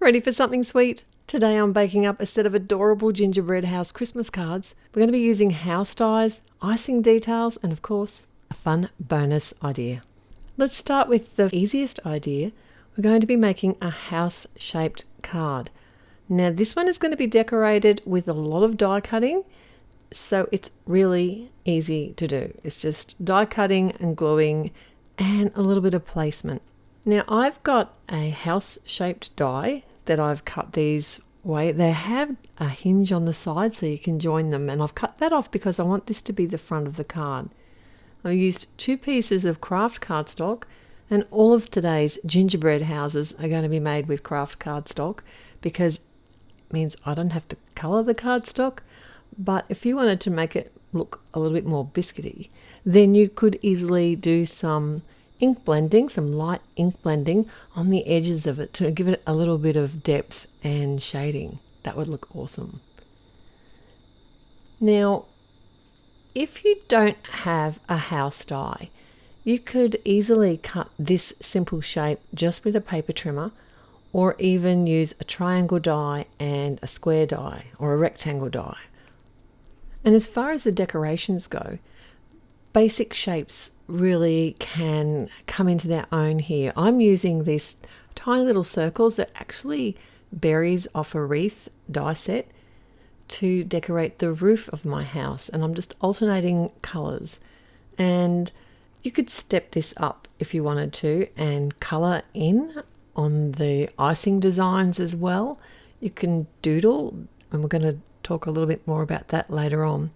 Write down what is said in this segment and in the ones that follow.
Ready for something sweet? Today I'm baking up a set of adorable gingerbread house Christmas cards. We're going to be using house dies, icing details, and of course, a fun bonus idea. Let's start with the easiest idea. We're going to be making a house-shaped card. Now this one is going to be decorated with a lot of die cutting, so it's really easy to do. It's just die cutting and gluing and a little bit of placement. Now I've got a house-shaped die that I've cut these way. They have a hinge on the side so you can join them, and I've cut that off because I want this to be the front of the card. I used 2 pieces of craft cardstock, and all of today's gingerbread houses are going to be made with craft cardstock because it means I don't have to colour the cardstock. But if you wanted to make it look a little bit more biscuity, then you could easily do some ink blending, some light ink blending on the edges of it to give it a little bit of depth and shading. That would look awesome. Now, if you don't have a house die, you could easily cut this simple shape just with a paper trimmer, or even use a triangle die and a square die or a rectangle die. And as far as the decorations go, basic shapes really can come into their own here. I'm using these tiny little circles that actually berries off a wreath die set to decorate the roof of my house, and I'm just alternating colours. And you could step this up if you wanted to and colour in on the icing designs as well. You can doodle, and we're going to talk a little bit more about that later on.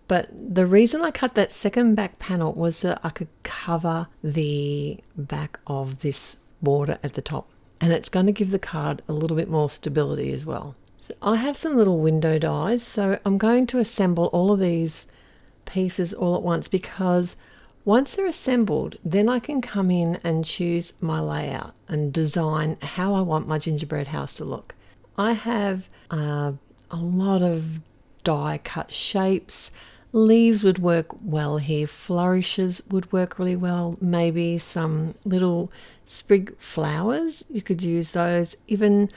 But the reason I cut that second back panel was so I could cover the back of this border at the top. And it's going to give the card a little bit more stability as well. So I have some little window dies, so I'm going to assemble all of these pieces all at once, because once they're assembled, then I can come in and choose my layout and design how I want my gingerbread house to look. I have a lot of die cut shapes. Leaves would work well here, flourishes would work really well, maybe some little sprig flowers, you could use those, even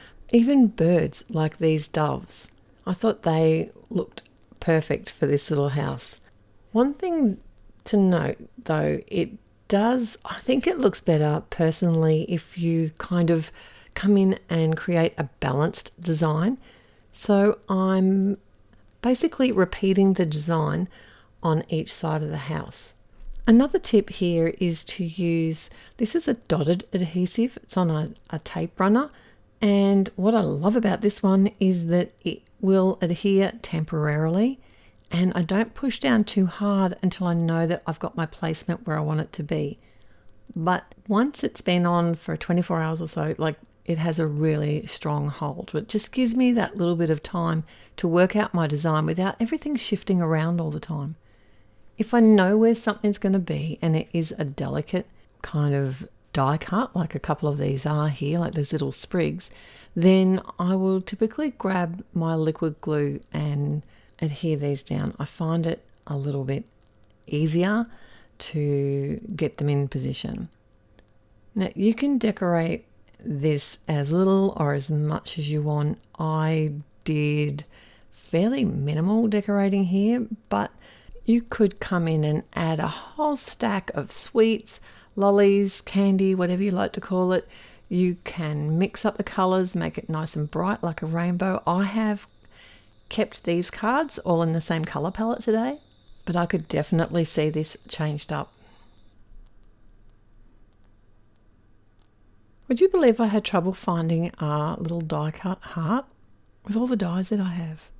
birds like these doves. I thought they looked perfect for this little house. One thing to note though, I think it looks better personally if you kind of come in and create a balanced design. So I'm basically repeating the design on each side of the house. Another tip here is to use, this is a dotted adhesive, it's on a tape runner, and what I love about this one is that it will adhere temporarily, and I don't push down too hard until I know that I've got my placement where I want it to be. But once it's been on for 24 hours or so, it has a really strong hold. It just gives me that little bit of time to work out my design without everything shifting around all the time. If I know where something's going to be and it is a delicate kind of die cut, like a couple of these are here, like those little sprigs, then I will typically grab my liquid glue and adhere these down. I find it a little bit easier to get them in position. Now you can decorate this as little or as much as you want. I did fairly minimal decorating here, but you could come in and add a whole stack of sweets, lollies, candy, whatever you like to call it. You can mix up the colours, make it nice and bright like a rainbow. I have kept these cards all in the same colour palette today, but I could definitely see this changed up. Would you believe I had trouble finding a little die cut heart with all the dies that I have?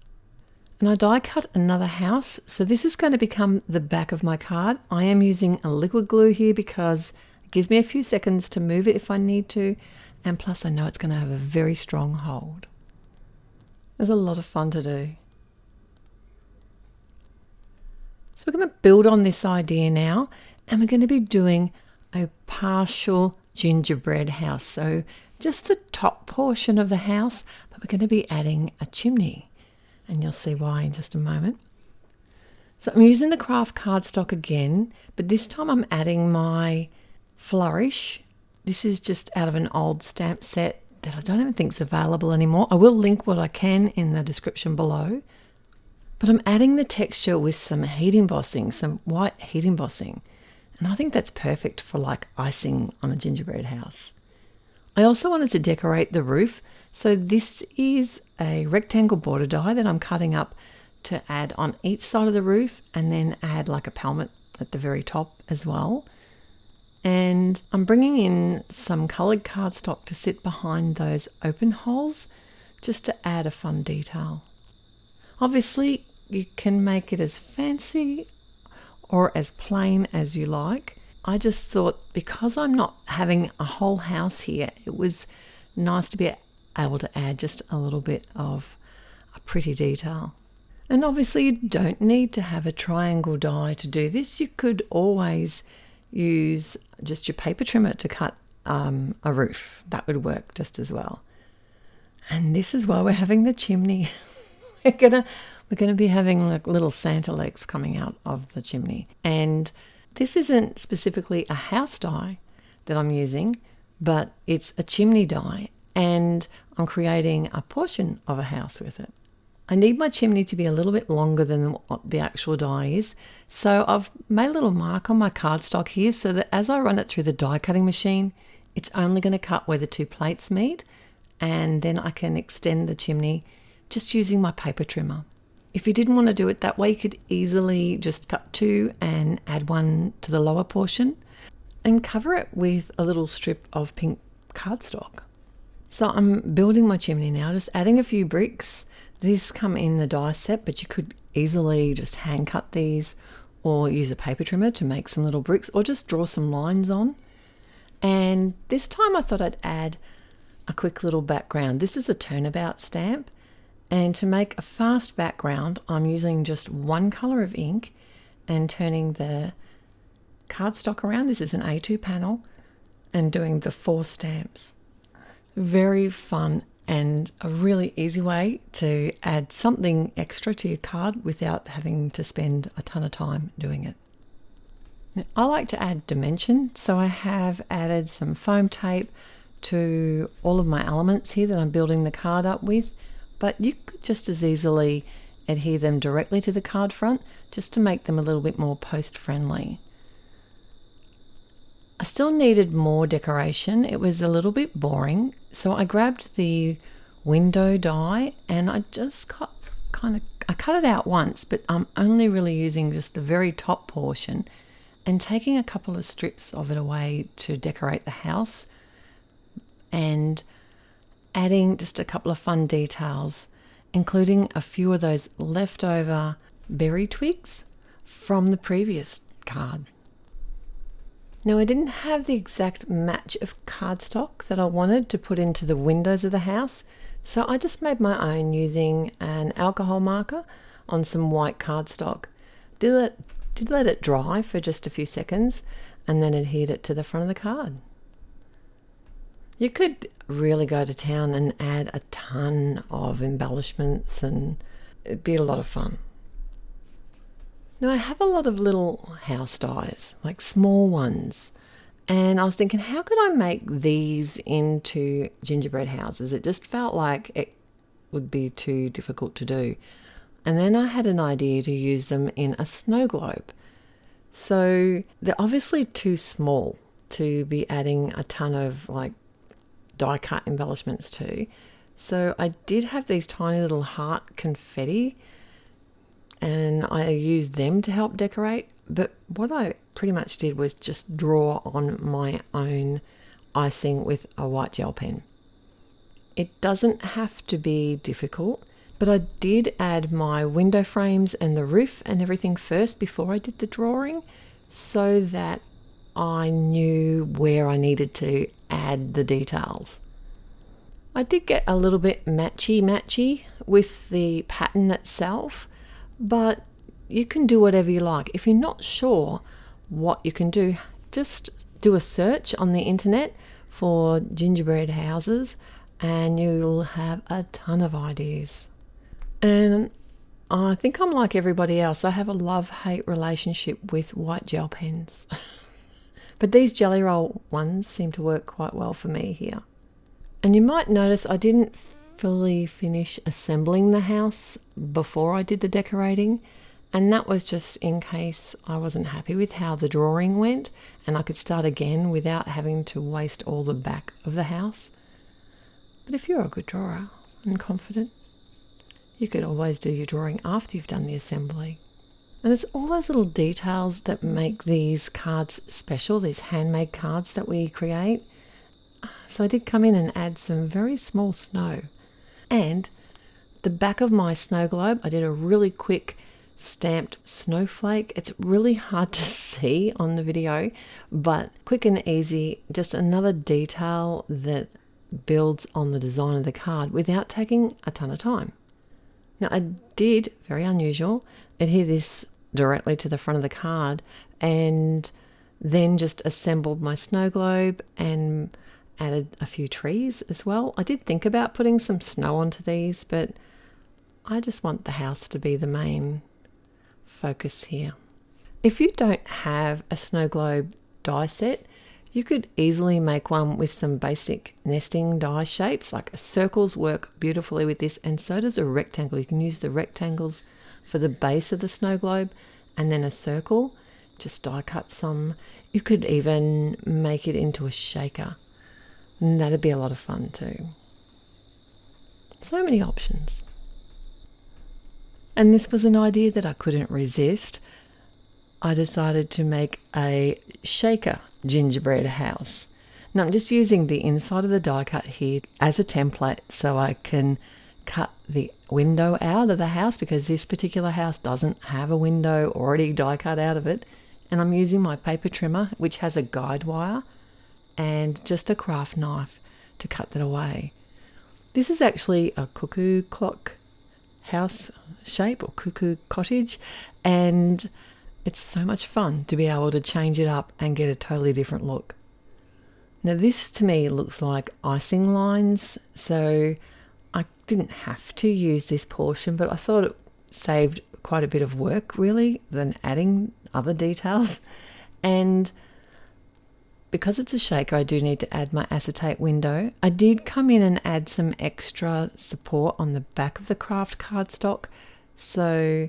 And I die cut another house, so this is going to become the back of my card. I am using a liquid glue here because it gives me a few seconds to move it if I need to, and plus I know it's going to have a very strong hold. There's a lot of fun to do. So we're going to build on this idea now, and we're going to be doing a partial gingerbread house. So just the top portion of the house, but we're going to be adding a chimney, and you'll see why in just a moment. So I'm using the craft cardstock again, but this time I'm adding my flourish. This is just out of an old stamp set that I don't even think is available anymore. I will link what I can in the description below. But I'm adding the texture with some heat embossing, some white heat embossing. And I think that's perfect for like icing on a gingerbread house. I also wanted to decorate the roof. So this is a rectangle border die that I'm cutting up to add on each side of the roof, and then add like a pelmet at the very top as well. And I'm bringing in some coloured cardstock to sit behind those open holes just to add a fun detail. Obviously, you can make it as fancy or as plain as you like. I just thought because I'm not having a whole house here, it was nice to be able to add just a little bit of a pretty detail. And obviously you don't need to have a triangle die to do this. You could always use just your paper trimmer to cut a roof. That would work just as well. And this is why we're having the chimney. we're gonna be having like little Santa legs coming out of the chimney. And this isn't specifically a house die that I'm using, but it's a chimney die, and I'm creating a portion of a house with it. I need my chimney to be a little bit longer than what the actual die is. So I've made a little mark on my cardstock here so that as I run it through the die cutting machine, it's only going to cut where the two plates meet, and then I can extend the chimney just using my paper trimmer. If you didn't want to do it that way, you could easily just cut two and add one to the lower portion and cover it with a little strip of pink cardstock. So I'm building my chimney now, just adding a few bricks. These come in the die set, but you could easily just hand cut these or use a paper trimmer to make some little bricks or just draw some lines on. And this time I thought I'd add a quick little background. This is a turnabout stamp, and to make a fast background I'm using just one colour of ink and turning the cardstock around. This is an A2 panel, and doing the 4 stamps. Very fun and a really easy way to add something extra to your card without having to spend a ton of time doing it. Now, I like to add dimension, so I have added some foam tape to all of my elements here that I'm building the card up with, but you could just as easily adhere them directly to the card front just to make them a little bit more post-friendly. I still needed more decoration. It was a little bit boring, so I grabbed the window die and I just cut it out once, but I'm only really using just the very top portion and taking a couple of strips of it away to decorate the house and adding just a couple of fun details, including a few of those leftover berry twigs from the previous card. Now, I didn't have the exact match of cardstock that I wanted to put into the windows of the house, so I just made my own using an alcohol marker on some white cardstock. Did let it dry for just a few seconds and then adhered it to the front of the card. You could really go to town and add a ton of embellishments, and it'd be a lot of fun. Now, I have a lot of little house dies, like small ones, and I was thinking, how could I make these into gingerbread houses? It just felt like it would be too difficult to do. And then I had an idea to use them in a snow globe. So they're obviously too small to be adding a ton of like die cut embellishments to. So I did have these tiny little heart confetti, and I used them to help decorate. But what I pretty much did was just draw on my own icing with a white gel pen. It doesn't have to be difficult, but I did add my window frames and the roof and everything first before I did the drawing, so that I knew where I needed to add the details. I did get a little bit matchy with the pattern itself, but you can do whatever you like. If you're not sure what you can do, just do a search on the internet for gingerbread houses and you'll have a ton of ideas. And I think I'm like everybody else. I have a love-hate relationship with white gel pens. But these jelly roll ones seem to work quite well for me here. And you might notice I didn't fully finish assembling the house before I did the decorating, and that was just in case I wasn't happy with how the drawing went and I could start again without having to waste all the back of the house. But if you're a good drawer and confident, you could always do your drawing after you've done the assembly. And it's all those little details that make these cards special, these handmade cards that we create. So I did come in and add some very small snow. And the back of my snow globe, I did a really quick stamped snowflake. It's really hard to see on the video, but quick and easy, just another detail that builds on the design of the card without taking a ton of time. Now I did, very unusual, adhere this directly to the front of the card and then just assembled my snow globe and added a few trees as well. I did think about putting some snow onto these, but I just want the house to be the main focus here. If you don't have a snow globe die set, you could easily make one with some basic nesting die shapes, like circles work beautifully with this, and so does a rectangle. You can use the rectangles for the base of the snow globe and then a circle. Just die cut some. You could even make it into a shaker. And that'd be a lot of fun too. So many options. And this was an idea that I couldn't resist. I decided to make a shaker gingerbread house. Now I'm just using the inside of the die cut here as a template so I can cut the window out of the house, because this particular house doesn't have a window already die cut out of it. And I'm using my paper trimmer, which has a guide wire and just a craft knife to cut that away. This is actually a cuckoo clock house shape, or cuckoo cottage, and it's so much fun to be able to change it up and get a totally different look. Now this to me looks like icing lines, so I didn't have to use this portion, but I thought it saved quite a bit of work really than adding other details. And because it's a shaker, I do need to add my acetate window. I did come in and add some extra support on the back of the craft cardstock so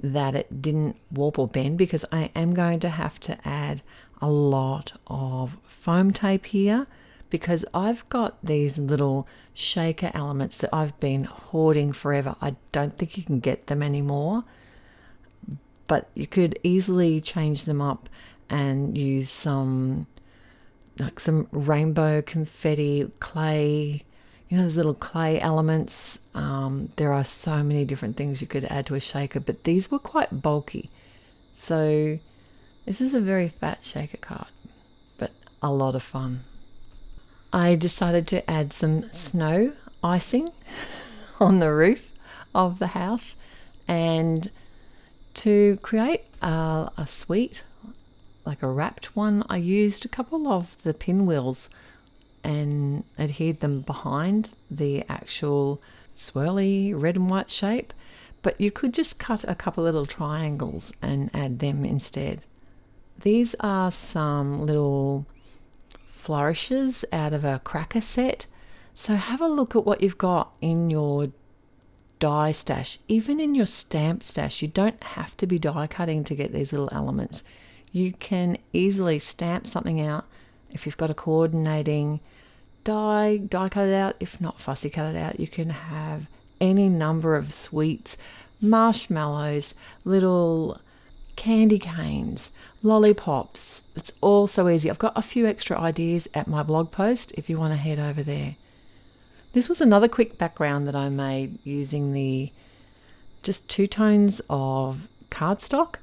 that it didn't warp or bend, because I am going to have to add a lot of foam tape here, because I've got these little shaker elements that I've been hoarding forever. I don't think you can get them anymore, but you could easily change them up and use some rainbow confetti, clay, those little clay elements. There are so many different things you could add to a shaker, but these were quite bulky. So this is a very fat shaker card, but a lot of fun. I decided to add some snow icing on the roof of the house, and to create a suite, like a wrapped one, I used a couple of the pinwheels and adhered them behind the actual swirly red and white shape, but you could just cut a couple little triangles and add them instead. These are some little flourishes out of a cracker set, so have a look at what you've got in your die stash. Even in your stamp stash, you don't have to be die cutting to get these little elements. You can easily stamp something out. If you've got a coordinating die cut it out. If not, fussy cut it out. You can have any number of sweets, marshmallows, little candy canes, lollipops. It's all so easy. I've got a few extra ideas at my blog post if you want to head over there. This was another quick background that I made using just 2 tones of cardstock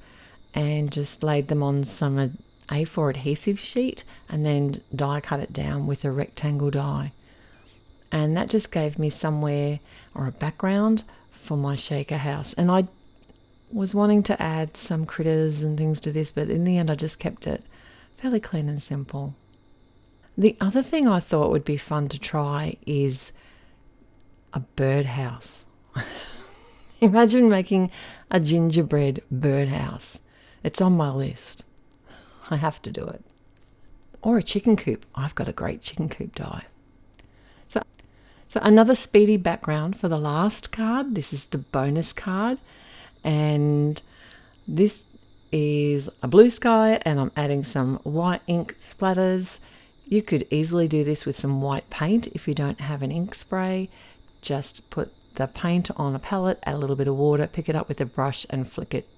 and just laid them on some A4 adhesive sheet and then die cut it down with a rectangle die. And that just gave me somewhere or a background for my shaker house. And I was wanting to add some critters and things to this, but in the end I just kept it fairly clean and simple. The other thing I thought would be fun to try is a birdhouse. Imagine making a gingerbread birdhouse. It's on my list. I have to do it. Or a chicken coop. I've got a great chicken coop die. So So another speedy background for the last card. This is the bonus card, and this is a blue sky, and I'm adding some white ink splatters. You could easily do this with some white paint if you don't have an ink spray. Just put the paint on a palette, add a little bit of water, pick it up with a brush and flick it.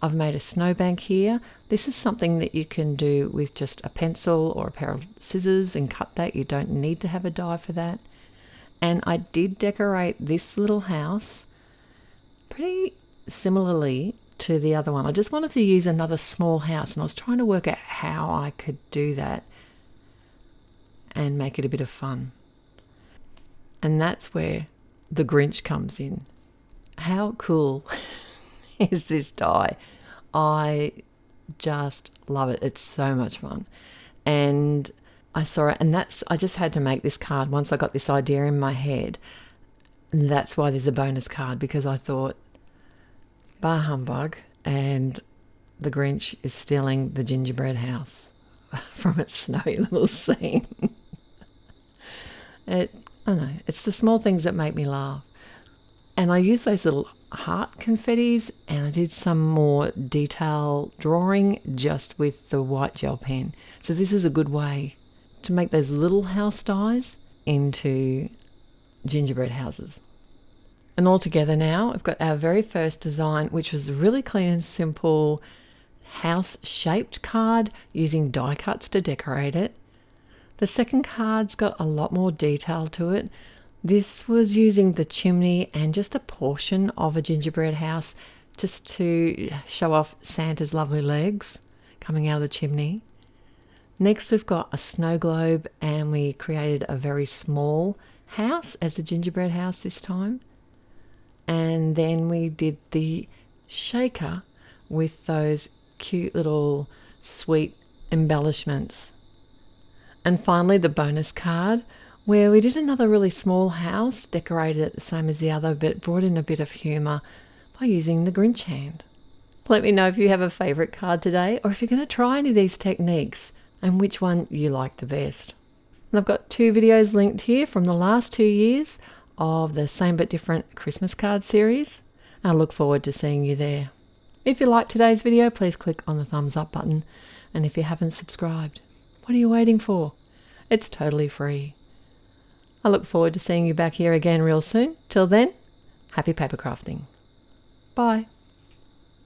I've made a snowbank here. This is something that you can do with just a pencil or a pair of scissors and cut that. You don't need to have a die for that. And I did decorate this little house pretty similarly to the other one. I just wanted to use another small house, and I was trying to work out how I could do that and make it a bit of fun. And that's where the Grinch comes in. How cool is this die? I just love it. It's so much fun. And I saw it, and I just had to make this card once I got this idea in my head. And that's why there's a bonus card, because I thought, bah humbug, and the Grinch is stealing the gingerbread house from its snowy little scene. I don't know, it's the small things that make me laugh. And I use those little heart confettis, and I did some more detail drawing just with the white gel pen. So this is a good way to make those little house dies into gingerbread houses. And all together now, I've got our very first design, which was a really clean and simple house-shaped card using die cuts to decorate it. The second card's got a lot more detail to it. This was using the chimney and just a portion of a gingerbread house just to show off Santa's lovely legs coming out of the chimney. Next, we've got a snow globe, and we created a very small house as the gingerbread house this time. And then we did the shaker with those cute little sweet embellishments. And finally, the bonus card, where we did another really small house, decorated it the same as the other, but brought in a bit of humour by using the Grinch hand. Let me know if you have a favourite card today, or if you're going to try any of these techniques and which one you like the best. And I've got 2 videos linked here from the last 2 years of the Same But Different Christmas card series. I look forward to seeing you there. If you liked today's video, please click on the thumbs up button. And if you haven't subscribed, what are you waiting for? It's totally free. I look forward to seeing you back here again real soon. Till then, happy paper crafting. Bye.